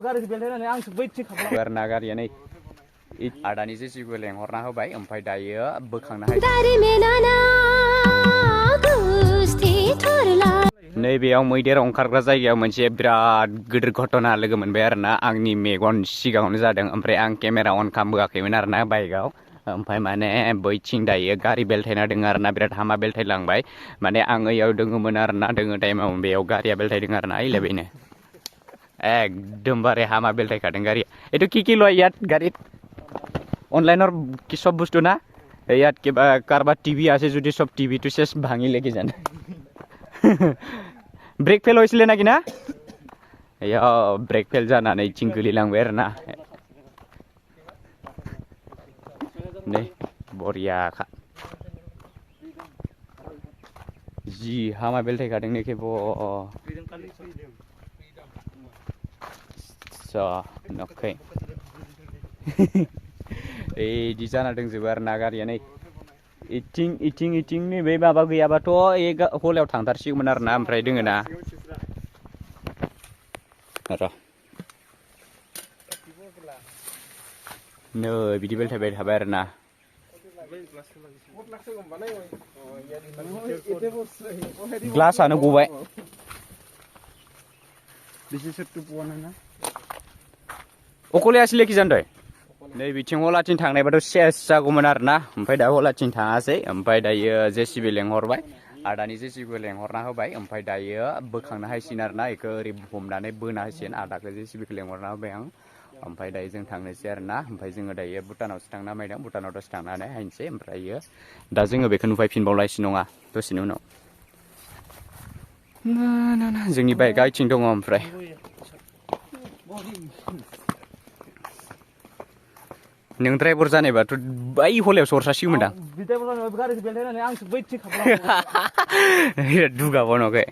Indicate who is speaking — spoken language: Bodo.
Speaker 1: गारना गारिया नै आदानि जेसिबो लेंहरना होबाय ओमफ्राय दायो बोखांना हाय नैबेयाव मैदेर ओंखारग्रा जायगायाव मोनसे बिराद गिदिर घटना लोगो मोनबाय आरोना आंनि मेगन सिगाङावनो जादों ओमफ्राय आं केमेरा अन खालामबोआखैमोन आरोना बाइकआव ओमफ्राय माने बैथिं दायो गारि बेलथायना दङ आरोना बिराद हामा बेलथायलांबाय माने आं ओइयाव दोङोमोन आरोना दोङो टाइमाव बेयाव गारिया बेलथायदों आरोना इलेबेनो एकदमबारे हामा बेलथायखादों गारिया एटु कि लय यात गाड़ी ऑनलाइनर की सब बस्तु ना यात किबा कारबा टीवी আছে যদি সব টিভি তো শেষ ভাঙি লেগে যান ब्रेक फेल হইছিল নাকি না याव ब्रेक फेल जानानै थिं गोलैलांबाय आरोना नै बरियाखा जि हामा बेलथायखादों नै केब सा नखै इदि जाना दंजोबो आरोना गारिया नै इथिं नै बे माबा गैयाबाथ' हलायाव थांथारसिगौमोन आरोना ओमफ्राय दोङो ना र' नै बिदि बेलथायबाय थाबाय आरोना ग्लासानो गबाय अकले आसि लेखि जान्दों नै बिथिं हलाथिं थांनायबाथ' सेस जागौमोन आरोना ओमफ्राय दा हलाथिं थाङासै ओमफ्राय दायो जेसिबि लेंहरबाय आदानि जेसिबि लेंहरना होबाय ओमफ्राय दायो बोखांना हायसिन आरोना इखो ओरै हमनानै बोना होसिन आदाखौ जेसिबिखौ लेंहरना होबाय आं ओमफ्राय दायो जों थांनोसै आरोना ओमफ्राय जोङो दायो भुटानावसो थांनो नामायदों भुटानाव दसे थांनानै हायनोसै ओमफ्रायो दा जोङो बेखौ नुफायफिनबावलायसै नङा दसेनि उनाव ना जोंनि बाइकआ इथिं दङ ओमफ्राय नों ड्राइभार जानायबाथ' बै हलायावसो हरसासिगौमोन दां दुगाबो न'खै